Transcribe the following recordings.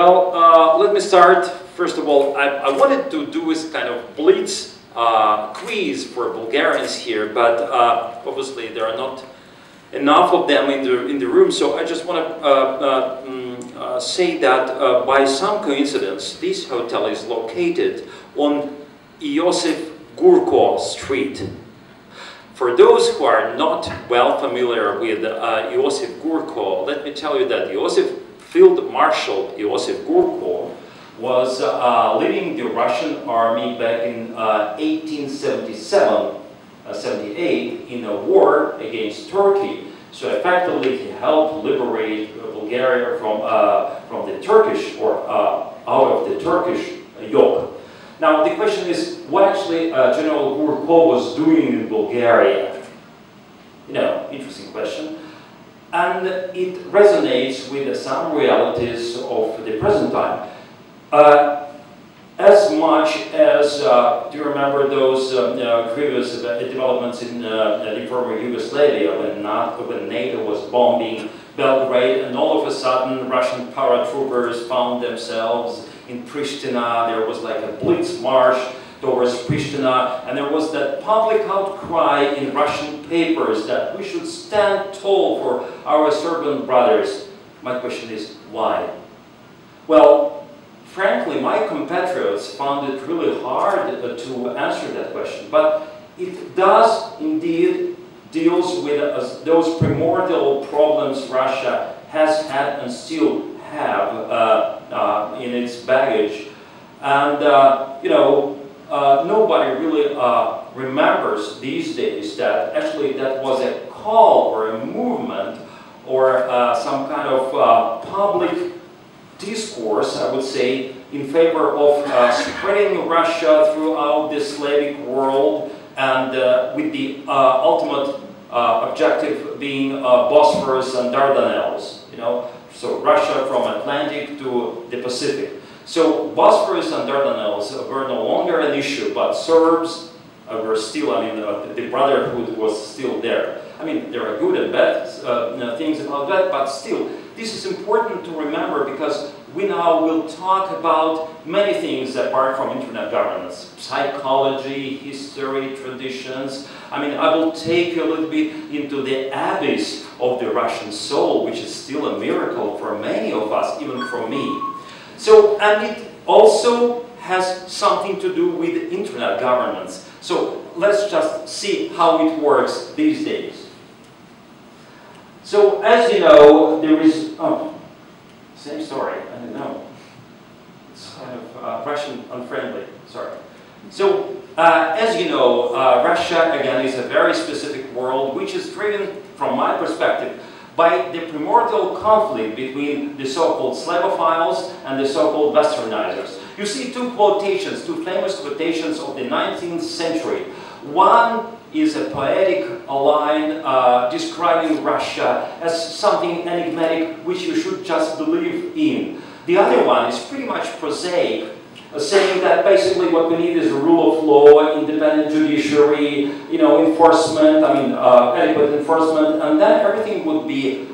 Well, let me start. First of all, I wanted to do this kind of blitz quiz for Bulgarians here, but obviously there are not enough of them in the room. So I just want to say that by some coincidence, this hotel is located on Iosif Gurko Street. For those who are not well familiar with Iosif Gurko, let me tell you that Field Marshal Iosif Gurko was leading the Russian army back in 1877-78 in a war against Turkey. So effectively, he helped liberate Bulgaria from the Turkish, or out of the Turkish yoke. Now the question is, what actually General Gurko was doing in Bulgaria? You know, interesting question. And it resonates with some realities of the present time. As much as, do you remember those previous developments in the former Yugoslavia when NATO was bombing Belgrade, and all of a sudden Russian paratroopers found themselves in Pristina? There was like a blitz march towards Pristina, and there was that public outcry in Russian papers that we should stand tall for our Serbian brothers. My question is, why? Well, frankly, my compatriots found it really hard to answer that question, but it does indeed deals with those primordial problems Russia has had and still have in its baggage. And, you know, nobody really remembers these days that actually that was a call or a movement or some kind of public discourse, I would say, in favor of spreading Russia throughout the Slavic world, and with the ultimate objective being Bosphorus and Dardanelles, you know, so Russia from Atlantic to the Pacific. So Bosphorus and Dardanelles were no longer an issue, but Serbs were still, I mean, the brotherhood was still there. I mean, there are good and bad things about that, but still, this is important to remember because we now will talk about many things apart from internet governance. Psychology, history, traditions. I mean, I will take you a little bit into the abyss of the Russian soul, which is still a miracle for many of us, even for me. So, and it also has something to do with internet governance. So let's just see how it works these days. So as you know, there is, oh, same story, I don't know. It's kind of Russian unfriendly, sorry. So as you know, Russia again is a very specific world which is driven, from my perspective, by the primordial conflict between the so-called Slavophiles and the so-called Westernizers. You see two quotations, two famous quotations of the 19th century. One is a poetic line describing Russia as something enigmatic which you should just believe in. The other one is pretty much prosaic, saying that basically what we need is a rule of law, independent judiciary, you know, enforcement, I mean, adequate enforcement, and then everything would be,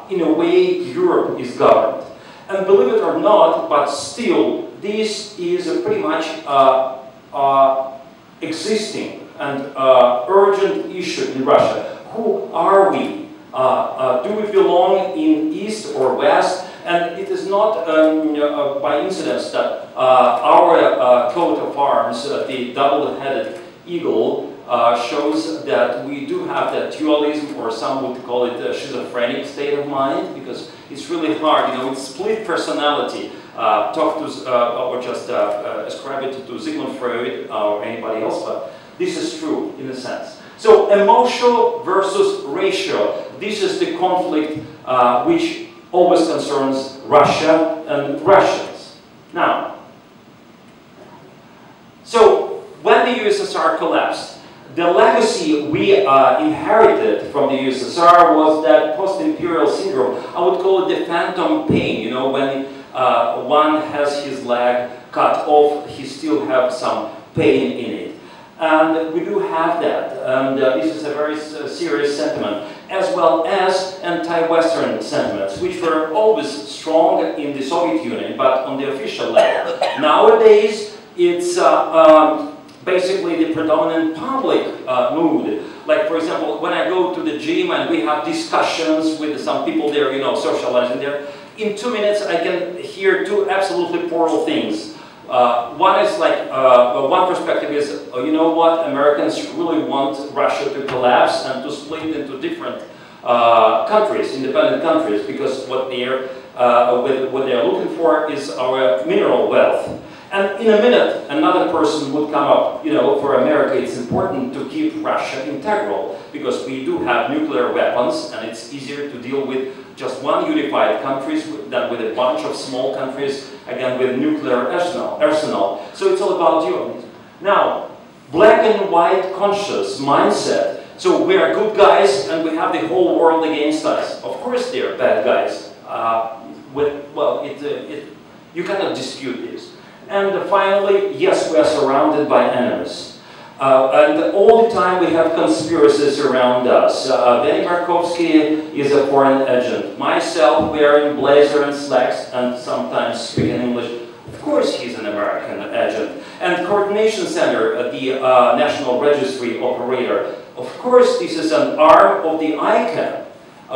in a way, Europe is governed. And believe it or not, but still, this is a pretty much existing and urgent issue in Russia. Who are we? Do we belong in East or West? And it is not by incidence that our coat of arms, the double-headed eagle, shows that we do have that dualism, or some would call it a schizophrenic state of mind, because it's really hard, you know, it's split personality. Talk to, or just ascribe it to Sigmund Freud or anybody else, but this is true in a sense. So emotional versus racial, this is the conflict which always concerns Russia and Russians. Now, so when the USSR collapsed, the legacy we inherited from the USSR was that post-imperial syndrome. I would call it the phantom pain, you know, when one has his leg cut off, he still has some pain in it. And we do have that, and this is a very serious sentiment. as well as anti-Western sentiments, which were always strong in the Soviet Union, but on the official level. Nowadays, it's basically the predominant public mood. Like, for example, when I go to the gym and we have discussions with some people there, you know, socializing there, in 2 minutes I can hear two absolutely plural things. One is like, one perspective is, you know what, Americans really want Russia to collapse and to split into different countries, independent countries, because what they're looking for is our mineral wealth. And in a minute, another person would come up, you know, for America it's important to keep Russia integral, because we do have nuclear weapons, and it's easier to deal with just one unified country than with a bunch of small countries, again, with nuclear arsenal. So it's all about you. Now, black and white conscious mindset. So we are good guys, and we have the whole world against us. Of course they're bad guys. You cannot dispute this. And finally, yes, we are surrounded by enemies. And all the time we have conspiracies around us. Benny Markovsky is a foreign agent. Myself, wearing blazer and slacks and sometimes speaking English. Of course he's an American agent. And Coordination Center, the National Registry operator. Of course this is an arm of the ICANN,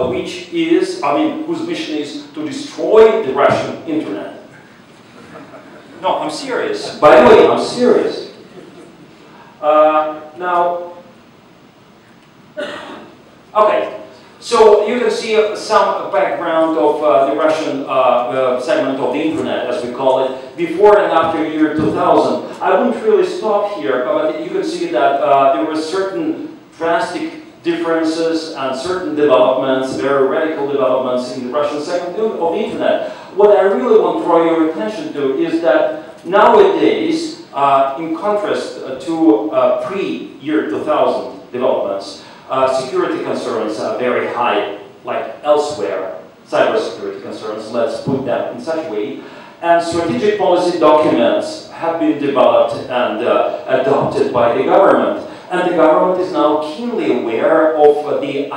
which is, whose mission is to destroy the Russian internet. No, I'm serious. By the way, I'm serious. Okay, so you can see some background of the Russian segment of the internet, as we call it, before and after year 2000. I wouldn't really stop here, but you can see that there were certain drastic differences and certain developments, very radical developments in the Russian segment of the internet. What I really want to draw your attention to is that nowadays, in contrast to pre-year 2000 developments, security concerns are very high, like elsewhere. Cybersecurity concerns, let's put that in such a way. And strategic policy documents have been developed and adopted by the government. And the government is now keenly aware of the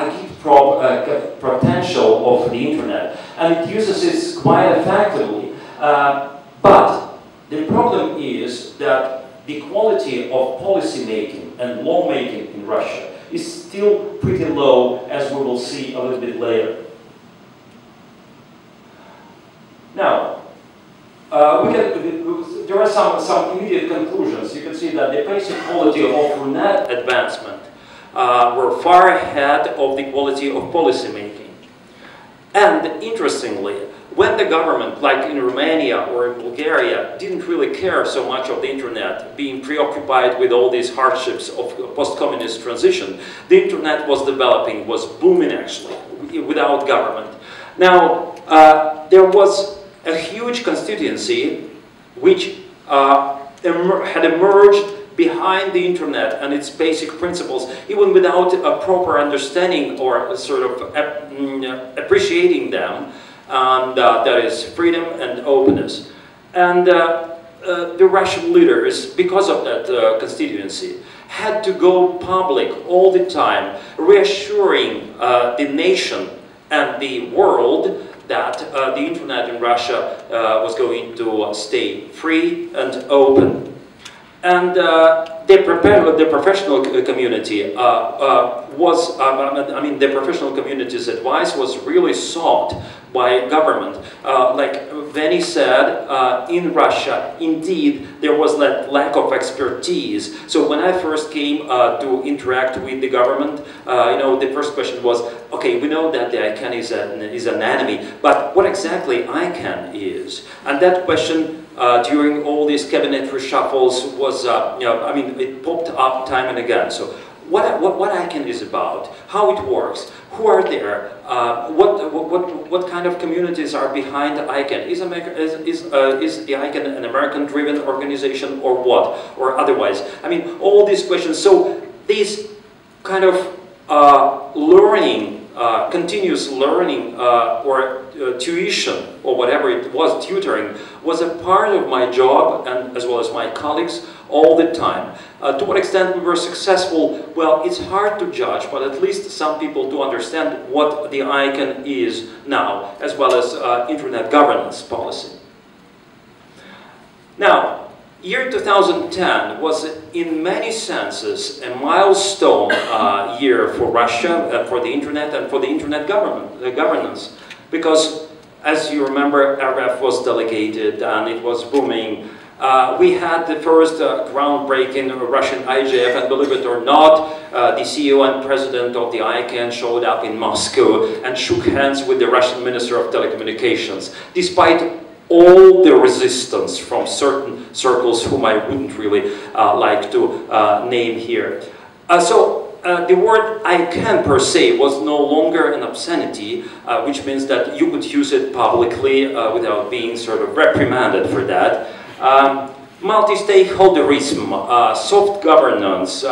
potential of the internet. And it uses it quite effectively. But the problem is that the quality of policy making and law making in Russia is still pretty low, as we will see a little bit later. Now, there are some immediate conclusions. You can see that the basic quality of net advancement were far ahead of the quality of policy making. And interestingly, when the government, like in Romania or in Bulgaria, didn't really care so much of the internet, being preoccupied with all these hardships of post-communist transition, the internet was developing, was booming actually, without government. Now, there was a huge constituency which had emerged behind the internet and its basic principles, even without a proper understanding or sort of appreciating them, and that is freedom and openness. And the Russian leaders, because of that constituency, had to go public all the time, reassuring the nation and the world that the internet in Russia was going to stay free and open. And the professional community the professional community's advice was really sought by government. Like Veni said, in Russia, indeed, there was that lack of expertise. So when I first came to interact with the government, the first question was, okay, we know that the ICANN is an enemy, but what exactly ICANN is? And that question during all these cabinet reshuffles was, it popped up time and again. So what ICANN is about, how it works, who are there, what kind of communities are behind ICANN? Is the ICANN an American-driven organization or what? Or otherwise? I mean, all these questions. So these kind of learning, continuous learning, or tuition, or whatever it was, tutoring, was a part of my job, and as well as my colleagues, all the time. To what extent we were successful, well, it's hard to judge, but at least some people do understand what the ICANN is now, as well as internet governance policy. Now, year 2010 was, in many senses, a milestone year for Russia, for the internet, and for the internet governance. Because, as you remember, RF was delegated and it was booming. We had the first groundbreaking Russian IGF, and believe it or not, the CEO and president of the ICANN showed up in Moscow and shook hands with the Russian Minister of Telecommunications, despite all the resistance from certain circles whom I wouldn't really like to name here. The word ICANN per se was no longer an obscenity, which means that you could use it publicly without being sort of reprimanded for that. Multi-stakeholderism, soft governance,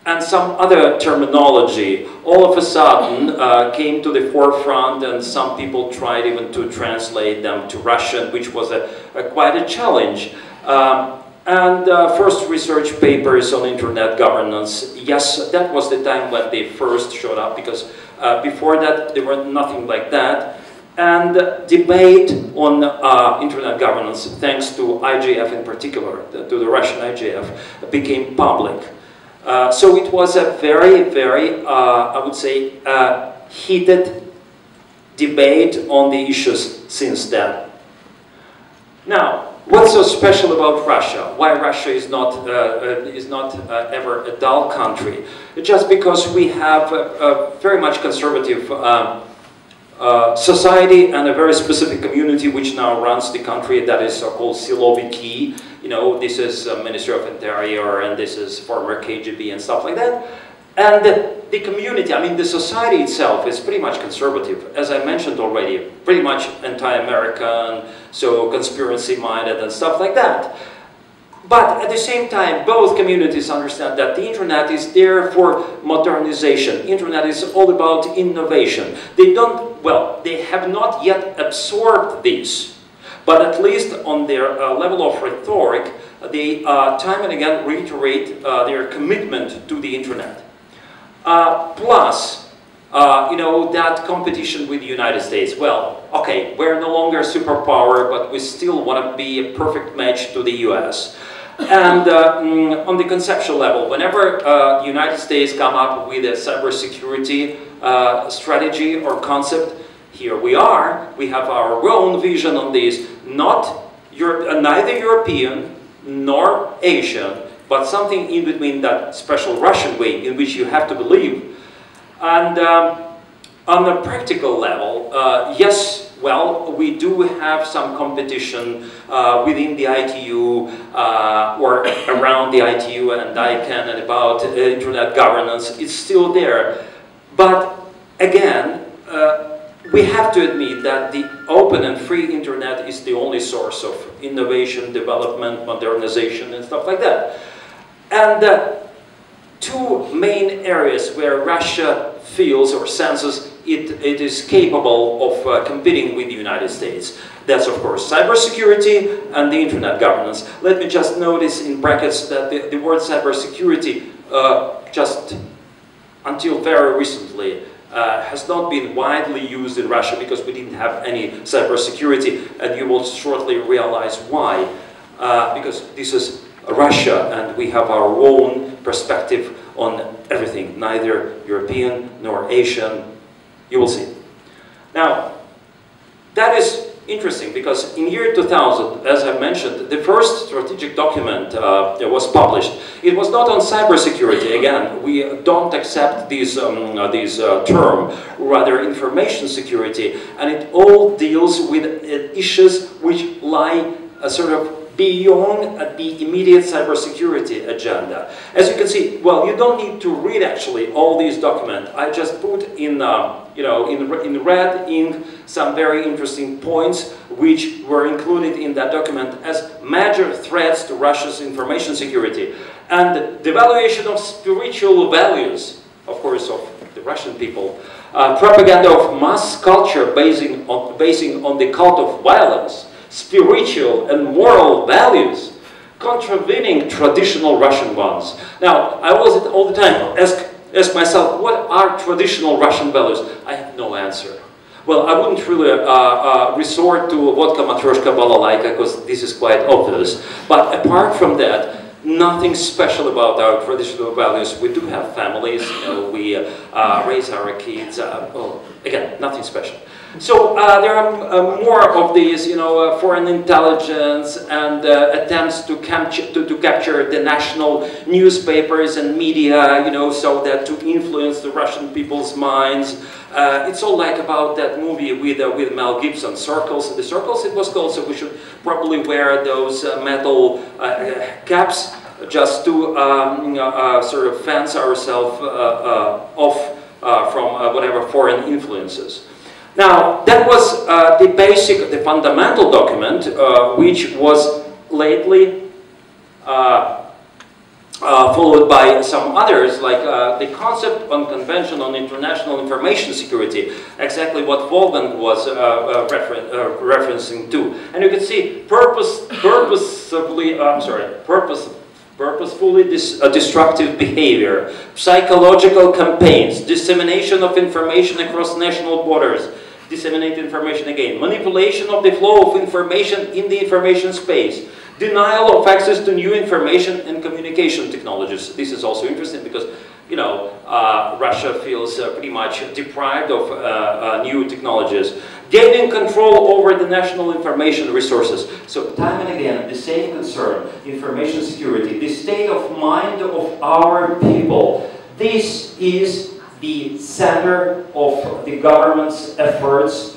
and some other terminology all of a sudden came to the forefront, and some people tried even to translate them to Russian, which was quite a challenge. First research papers on internet governance, yes, that was the time when they first showed up, because before that there was nothing like that. And debate on internet governance, thanks to IGF in particular, to the Russian IGF, became public. So it was a very, very, I would say, heated debate on the issues since then. Now, what's so special about Russia? Why Russia is not ever a dull country? Just because we have a very much conservative society and a very specific community which now runs the country, that is so-called Siloviki. You know, this is Ministry of Interior, and this is former KGB and stuff like that. And the community, I mean the society itself is pretty much conservative. As I mentioned already, pretty much anti-American, so conspiracy-minded and stuff like that. But at the same time, both communities understand that the internet is there for modernization. Internet is all about innovation. They don't, well, they have not yet absorbed this, but at least on their level of rhetoric, they time and again reiterate their commitment to the internet. Plus, you know, that competition with the United States. Well, okay, we're no longer a superpower, but we still want to be a perfect match to the US. And on the conceptual level, whenever the United States come up with a cybersecurity strategy or concept, here we are. We have our own vision on this, neither European nor Asian, but something in between, that special Russian way in which you have to believe. And on a practical level, yes, well, we do have some competition within the ITU or around the ITU and ICANN, and about internet governance. It's still there. But again, we have to admit that the open and free internet is the only source of innovation, development, modernization, and stuff like that. And two main areas where Russia feels or senses it is capable of competing with the United States. That's, of course, cybersecurity and the internet governance. Let me just notice in brackets that the word cybersecurity, just until very recently, has not been widely used in Russia, because we didn't have any cybersecurity, and you will shortly realize why. Because this is Russia, and we have our own perspective on everything, neither European nor Asian. You will see. Now, that is interesting, because in year 2000, as I mentioned, the first strategic document that was published. It was not on cybersecurity. Again, we don't accept this term, rather information security, and it all deals with issues which lie sort of beyond the immediate cybersecurity agenda. As you can see, well, you don't need to read actually all these documents. I just put in, in red ink some very interesting points which were included in that document as major threats to Russia's information security. And the devaluation of spiritual values, of course, of the Russian people, propaganda of mass culture basing on the cult of violence, spiritual and moral values, contravening traditional Russian ones. Now, I always all the time ask myself, what are traditional Russian values? I have no answer. Well, I wouldn't really resort to vodka matryoshka balalaika, because this is quite obvious. But apart from that, nothing special about our traditional values. We do have families, you know, we raise our kids. Well, again, nothing special. So there are more of these, you know, foreign intelligence and attempts to capture the national newspapers and media, you know, so that to influence the Russian people's minds. It's all like about that movie with Mel Gibson, Circles. The Circles it was called, so we should probably wear those metal caps just to sort of fence ourselves off from whatever foreign influences. Now, that was the fundamental document, which was lately followed by some others, like the concept on Convention on International Information Security, exactly what Wolfgang was referencing to. And you can see purposefully destructive behavior, psychological campaigns, dissemination of information across national borders, disseminate information again, manipulation of the flow of information in the information space, denial of access to new information and communication technologies. This is also interesting because, you know, Russia feels pretty much deprived of new technologies. Gaining control over the national information resources. So time and again, the same concern, information security, the state of mind of our people. This is the center of the government's efforts.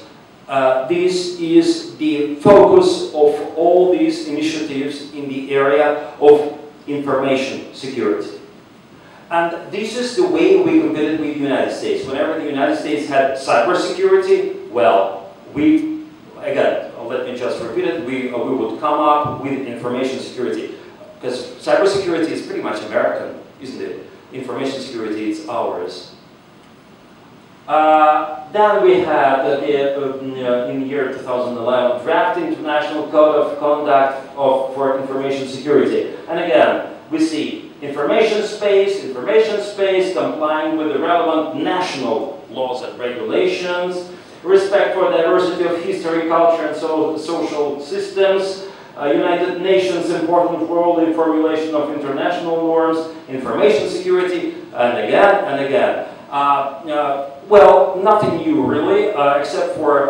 This is the focus of all these initiatives in the area of information security. And this is the way we competed with the United States. Whenever the United States had cybersecurity, well, again, let me just repeat it, we would come up with information security. Because cybersecurity is pretty much American, isn't it? Information security is ours. Then we had, in the year 2011, draft International Code of Conduct for Information Security. And again, we see information space complying with the relevant national laws and regulations, respect for diversity of history, culture, and social systems, United Nations' important role in formulation of international norms, information security, and again and again. Well, nothing new really, except for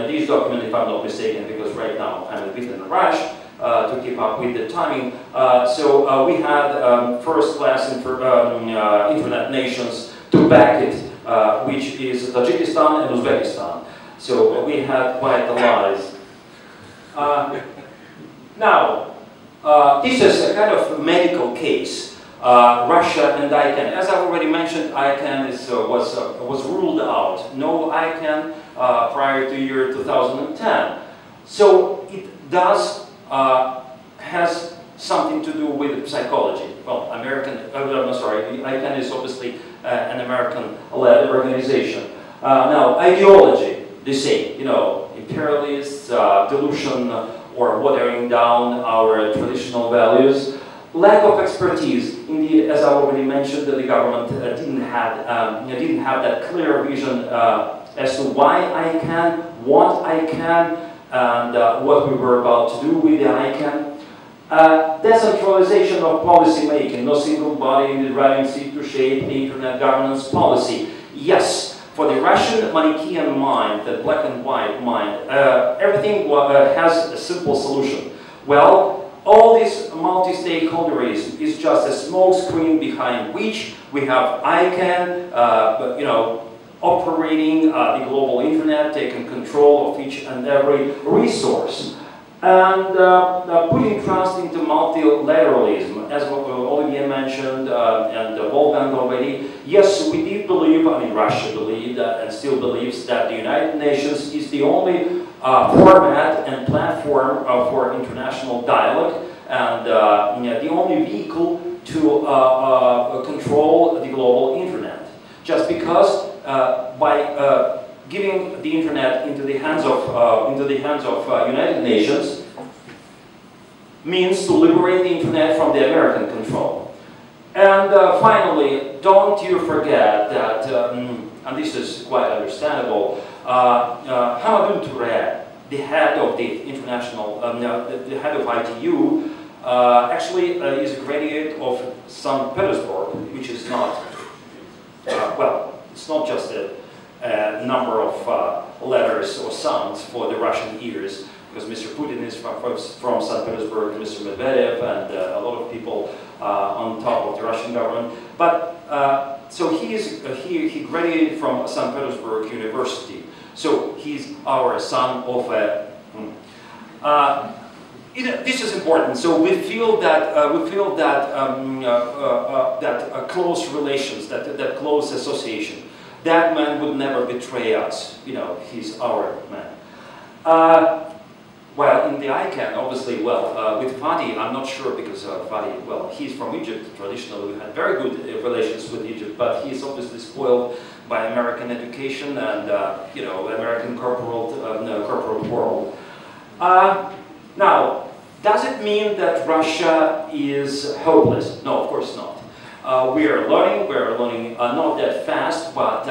these documents, if I'm not mistaken, because right now I'm a bit in a rush to keep up with the timing. So we had first-class internet nations to back it, which is Tajikistan and Uzbekistan. So we had quite allies. Now, this is a kind of medical case. Russia and ICANN. As I've already mentioned, ICANN was ruled out. No ICANN prior to year 2010. So it does has something to do with psychology. Well, ICANN is obviously an American-led organization. Now, ideology, the same. You know, imperialists, delusion, or watering down our traditional values. Lack of expertise. Indeed, as I already mentioned, the government didn't have that clear vision as to why ICANN, what ICANN, and what we were about to do with the ICANN. Decentralization of policy making. No single body in the driving seat to shape the internet governance policy. Yes, for the Russian Manichaean mind, the black and white mind, everything has a simple solution. Well, all this multi-stakeholderism is just a smokescreen behind which we have ICANN, you know, operating the global internet, taking control of each and every resource, and putting trust into multilateralism, as Olivier mentioned and Wolfgang already. Yes, we did believe, I mean, Russia believed and still believes that the United Nations is the only format and platform for international dialogue, and the only vehicle to control the global internet. Just because by internet into the hands of United Nations means to liberate the internet from the American control. And finally, don't you forget that, and this is quite understandable, Hamadoun Touré, the head of the international, the head of ITU, actually is a graduate of St. Petersburg, which is not, well, it's not just a number of letters or sounds for the Russian ears, because Mr. Putin is from St. Petersburg, Mr. Medvedev, and a lot of people on top of the Russian government. But so he graduated from St. Petersburg University. So he's our son of a. This is important. So we feel that that close relations, that close association. That man would never betray us. You know, he's our man. Well, in the ICANN, obviously, well, with Fadi, I'm not sure because Fadi, well, he's from Egypt. Traditionally, we had very good relations with Egypt, but he's obviously spoiled by American education and, you know, American corporate world. Now, does it mean that Russia is hopeless? No, of course not. We are learning not that fast, but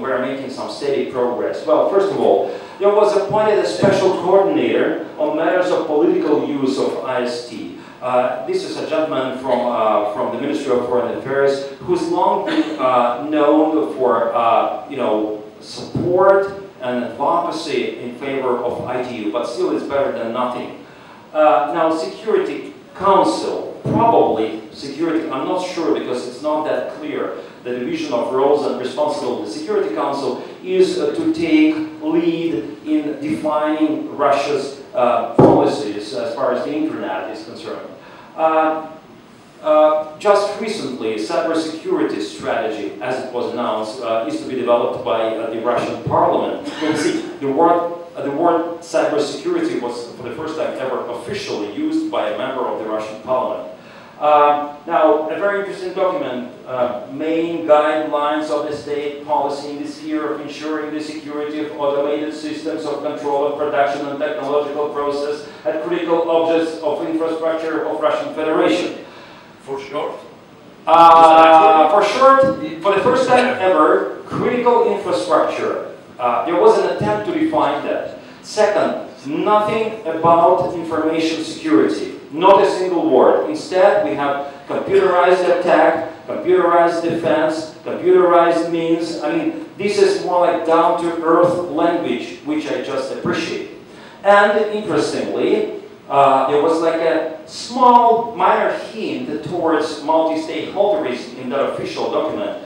we're making some steady progress. Well, first of all, there was appointed a special coordinator on matters of political use of IST. This is a gentleman from the Ministry of Foreign Affairs who's long been known for you know, support and advocacy in favor of ITU, but still it's better than nothing. Now, Security Council, probably Security, I'm not sure because it's not that clear, the division of roles and responsibilities. The Security Council is to take lead in defining Russia's policies as far as the internet is concerned. Just recently, cybersecurity strategy, as it was announced, is to be developed by the Russian parliament. You can see the word cybersecurity was for the first time ever officially used by a member of the Russian parliament. Now, a very interesting document, main guidelines of the state policy in the sphere of ensuring the security of automated systems of control of production and technological process at critical objects of infrastructure of Russian Federation. For short? For short, for the first time ever, critical infrastructure. There was an attempt to define that. Second, nothing about information security. Not a single word. Instead, we have computerized attack, computerized defense, computerized means. I mean, this is more like down-to-earth language, which I just appreciate. And interestingly, there was like a small, minor hint towards multi-stakeholderism in that official document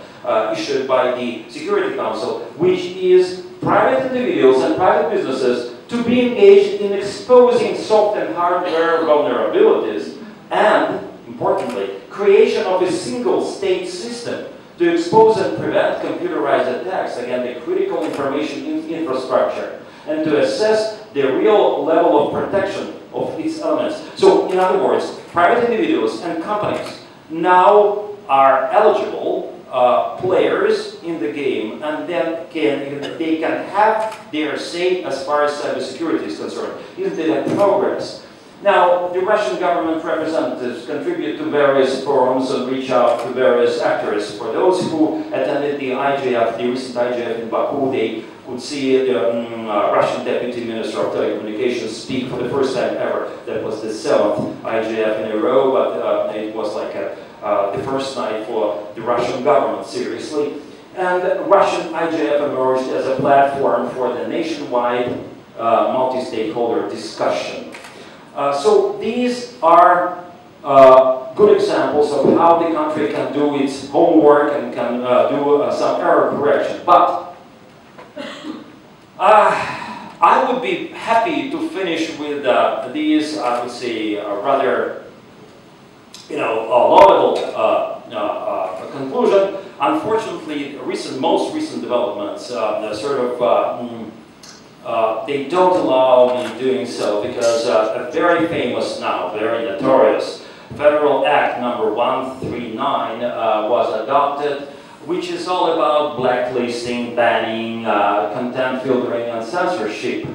issued by the Security Council, which is private individuals and private businesses to be engaged in exposing soft and hardware vulnerabilities and, importantly, creation of a single state system to expose and prevent computerized attacks against the critical information infrastructure and to assess the real level of protection of its elements. So, in other words, private individuals and companies now are eligible players in the game, and then they can have their say as far as cybersecurity is concerned. Isn't it a progress? Now, the Russian government representatives contribute to various forums and reach out to various actors. For those who attended the IGF, the recent IGF in Baku, they could see the Russian Deputy Minister of Telecommunications speak for the first time ever. That was the 7th IGF in a row, but it was like the first night for the Russian government, seriously. And Russian IGF emerged as a platform for the nationwide multi-stakeholder discussion. So these are good examples of how the country can do its homework and can do some error correction. But I would be happy to finish with these, I would say, rather, you know, laudable conclusion. Unfortunately, most recent developments they don't allow me doing so because a very famous now, very notorious Federal Act number 139 was adopted which is all about blacklisting, banning, content filtering, and censorship.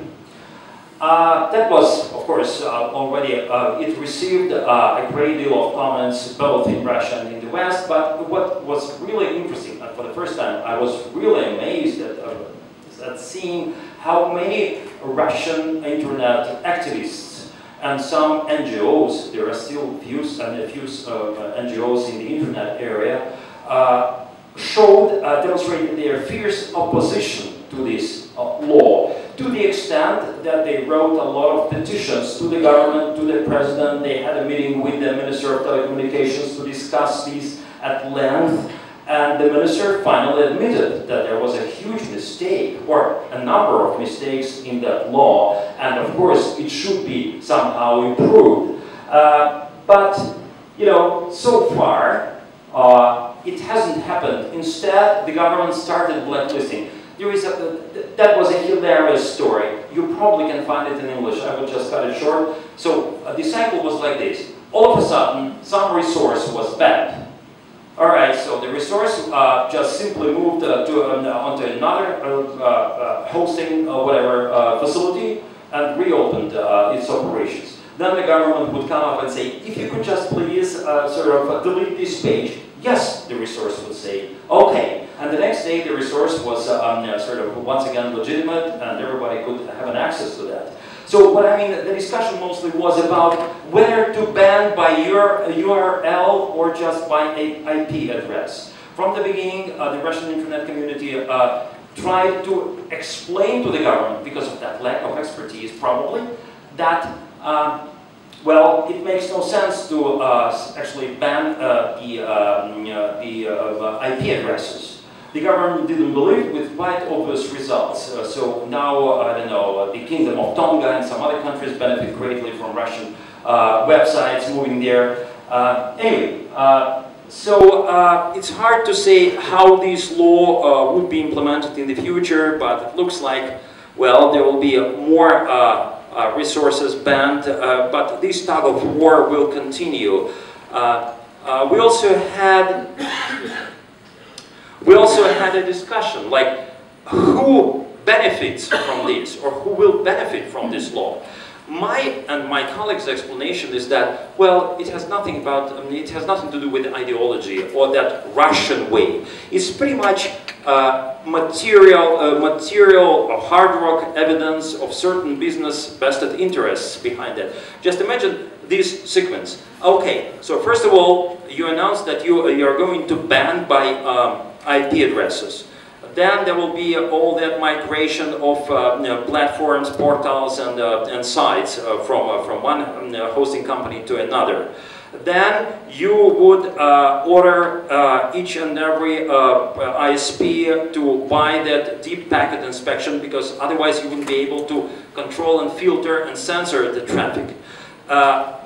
That was, of course, already, it received a great deal of comments both in Russia and in the West, but what was really interesting, and for the first time, I was really amazed at seeing how many Russian internet activists and some NGOs, there are still few NGOs in the internet area, demonstrated their fierce opposition to this law, to the extent that they wrote a lot of petitions to the government, to the president. They had a meeting with the Minister of Telecommunications to discuss these at length, and the minister finally admitted that there was a huge mistake, or a number of mistakes in that law, and of course it should be somehow improved. But, you know, so far, it hasn't happened. Instead, the government started blacklisting. That was a hilarious story. You probably can find it in English. I will just cut it short. So the cycle was like this. All of a sudden, some resource was banned. All right, so the resource just simply moved onto another hosting facility and reopened its operations. Then the government would come up and say, if you could just please delete this page. Yes, the resource would say, okay. And the next day the resource was once again legitimate and everybody could have an access to that. So what I mean, the discussion mostly was about whether to ban by your URL or just by an IP address. From the beginning, the Russian internet community tried to explain to the government, because of that lack of expertise probably, that well, it makes no sense to actually ban the IP addresses. The government didn't believe, with quite obvious results. So now, I don't know, the Kingdom of Tonga and some other countries benefit greatly from Russian websites moving there. Anyway, so it's hard to say how this law would be implemented in the future, but it looks like, well, there will be more resources banned, but this tug of war will continue. We also had a discussion, like, who benefits from this, or who will benefit from this law? My and my colleagues' explanation is that, well, it has nothing to do with ideology or that Russian way. It's pretty much material hard rock evidence of certain business vested interests behind it. Just imagine this sequence. Okay, so first of all, you announce that you're going to ban by IP addresses. Then there will be all that migration of platforms, portals, and sites from one hosting company to another. Then you would order each and every ISP to buy that deep packet inspection, because otherwise you wouldn't be able to control and filter and censor the traffic.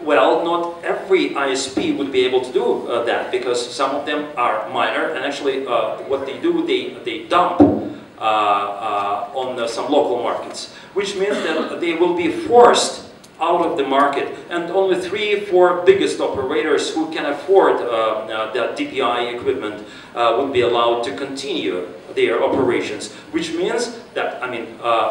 Well, not every ISP would be able to do that, because some of them are minor, and actually what they do, they dump on some local markets, which means that they will be forced out of the market, and only 3-4 biggest operators who can afford that DPI equipment would be allowed to continue their operations, which means that, I mean,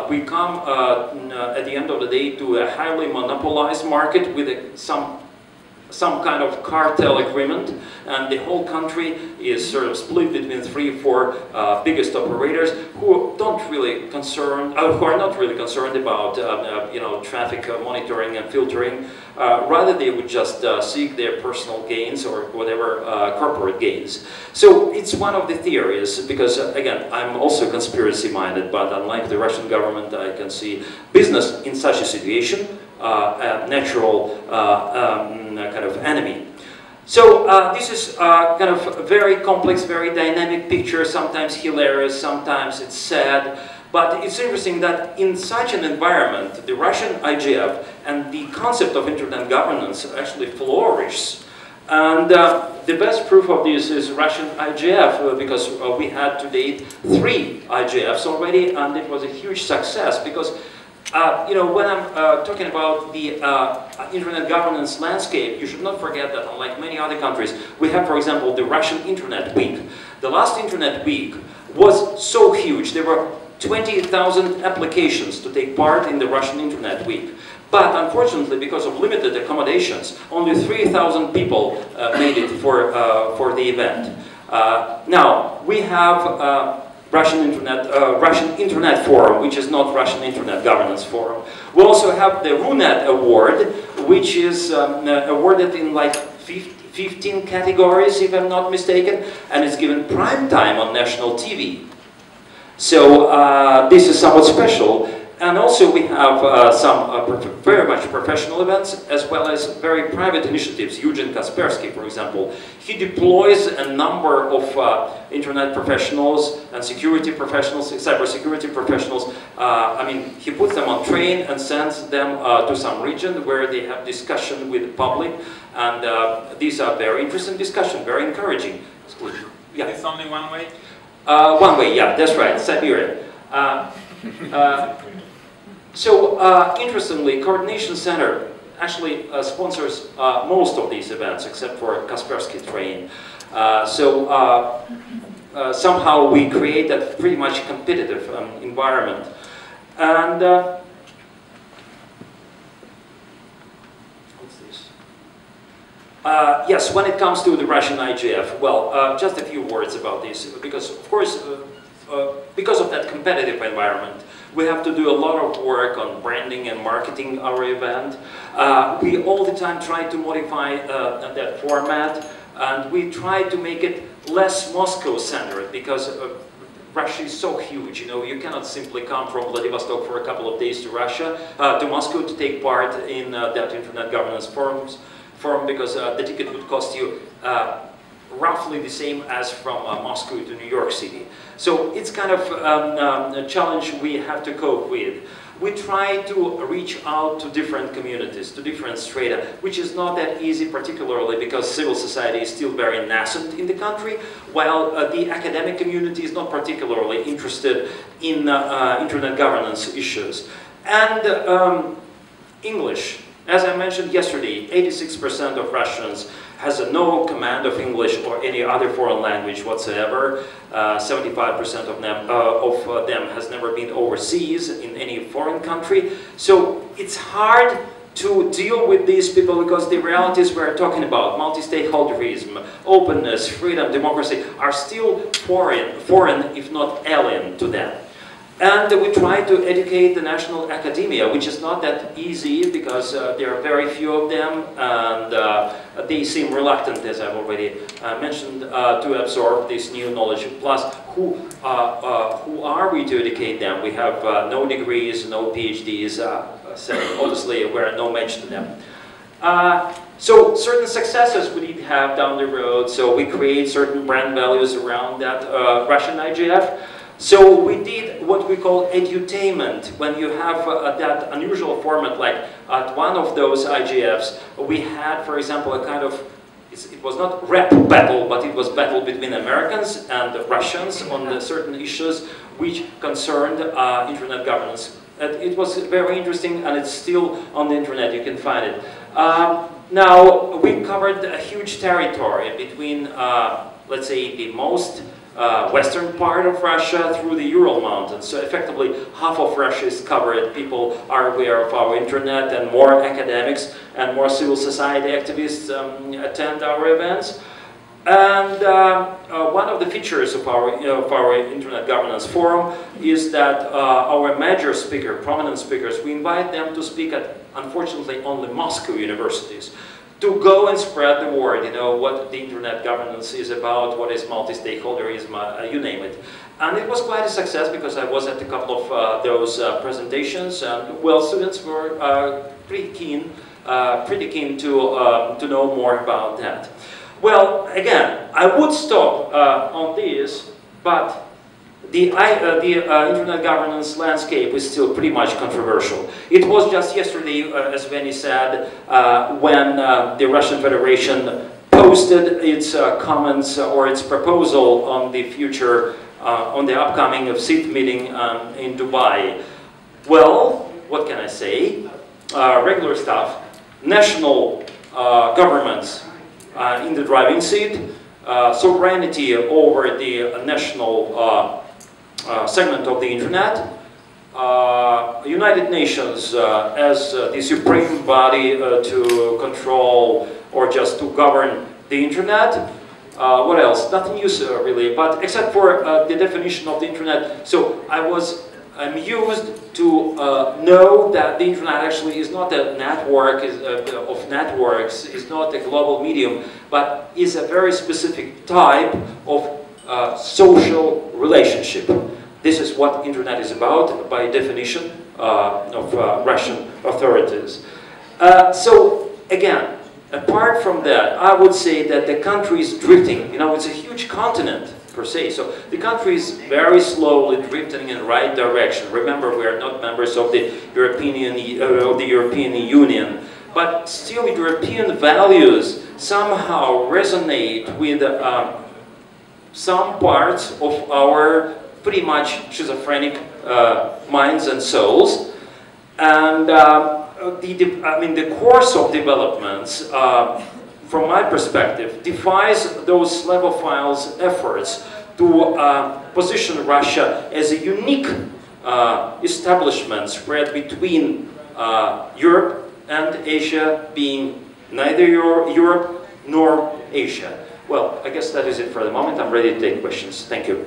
we come at the end of the day to a highly monopolized market with some kind of cartel agreement, and the whole country is sort of split between 3-4 biggest operators who don't really who are not really concerned about traffic monitoring and filtering. Rather, they would just seek their personal gains or whatever corporate gains. So it's one of the theories, because again, I'm also conspiracy-minded, but unlike the Russian government, I can see business in such a situation a natural kind of enemy. So this is kind of a very complex, very dynamic picture, sometimes hilarious, sometimes it's sad. But it's interesting that in such an environment, the Russian IGF and the concept of internet governance actually flourishes. And the best proof of this is Russian IGF, because we had to date 3 IGFs already, and it was a huge success, because You know, when I'm talking about the internet governance landscape, you should not forget that unlike many other countries, we have, for example, the Russian Internet Week. The last Internet Week was so huge. There were 20,000 applications to take part in the Russian Internet Week. But unfortunately, because of limited accommodations, only 3,000 people made it for the event. Now, we have Russian Internet Forum, which is not Russian Internet Governance Forum. We also have the RUNET Award, which is awarded in like 15 categories, if I'm not mistaken, and it's given prime time on national TV. So this is somewhat special. And also we have some very much professional events, as well as very private initiatives. Eugene Kaspersky, for example, he deploys a number of internet professionals and security professionals, cybersecurity professionals. I mean, he puts them on train and sends them to some region where they have discussion with the public. And these are very interesting discussions, very encouraging. Yeah. Is this only one way? One way, yeah, that's right, Siberia. So, interestingly, Coordination Center actually sponsors most of these events, except for Kaspersky Train. Somehow we create a pretty much competitive environment. And what's this? Yes, when it comes to the Russian IGF, well, just a few words about this, because of course, because of that competitive environment, we have to do a lot of work on branding and marketing our event. We all the time try to modify that format, and we try to make it less Moscow-centered, because Russia is so huge. You know, you cannot simply come from Vladivostok for a couple of days to Russia, to Moscow to take part in that Internet Governance Forum, because the ticket would cost you roughly the same as from Moscow to New York City. So it's kind of a challenge we have to cope with. We try to reach out to different communities, to different strata, which is not that easy, particularly because civil society is still very nascent in the country, while the academic community is not particularly interested in internet governance issues. And English. As I mentioned yesterday, 86% of Russians has no command of English or any other foreign language whatsoever. 75% of them has never been overseas in any foreign country. So it's hard to deal with these people because the realities we're talking about, multi-stakeholderism, openness, freedom, democracy, are still foreign if not alien to them. And we try to educate the national academia, which is not that easy because there are very few of them, and they seem reluctant, as I've already mentioned, to absorb this new knowledge. Plus, who are we to educate them? We have no degrees, no PhDs, so obviously we're no match to them. So certain successes we need to have down the road, so we create certain brand values around that Russian IGF. So we did what we call edutainment. When you have that unusual format, like at one of those IGFs, we had, for example, a kind of, it was not rap battle, but it was battle between Americans and Russians on certain issues which concerned internet governance. It was very interesting, and it's still on the internet, you can find it. Now, we covered a huge territory between, let's say, the most western part of Russia through the Ural Mountains. So effectively, half of Russia is covered. People are aware of our internet, and more academics and more civil society activists attend our events. And one of the features of our Internet Governance Forum is that our major speaker, prominent speakers, we invite them to speak at, unfortunately, only Moscow universities, to go and spread the word, you know, what the internet governance is about, what is multi-stakeholderism, you name it. And it was quite a success because I was at a couple of those presentations, and well, students were pretty keen to know more about that. Well, again, I would stop on this, but the internet governance landscape is still pretty much controversial. It was just yesterday, as Benny said, when the Russian Federation posted its comments or its proposal on the future, on the upcoming CIT meeting in Dubai. Well, what can I say? Regular stuff. National governments in the driving seat, sovereignty over the national segment of the internet, United Nations as the supreme body to control or just to govern the internet. What else? Nothing new really, but except for the definition of the internet. So I'm used to know that the internet actually is not a network of networks, is not a global medium, but is a very specific type of social relationship. This is what internet is about by definition of Russian authorities. So again, apart from that, I would say that the country is drifting. You know, it's a huge continent per se. So the country is very slowly drifting in the right direction. Remember, we are not members of the European Union, but still European values somehow resonate with some parts of our pretty much schizophrenic minds and souls. And the course of developments, from my perspective, defies those Slavophiles' efforts to position Russia as a unique establishment spread between Europe and Asia, being neither Europe nor Asia. Well, I guess that is it for the moment. I'm ready to take questions. Thank you.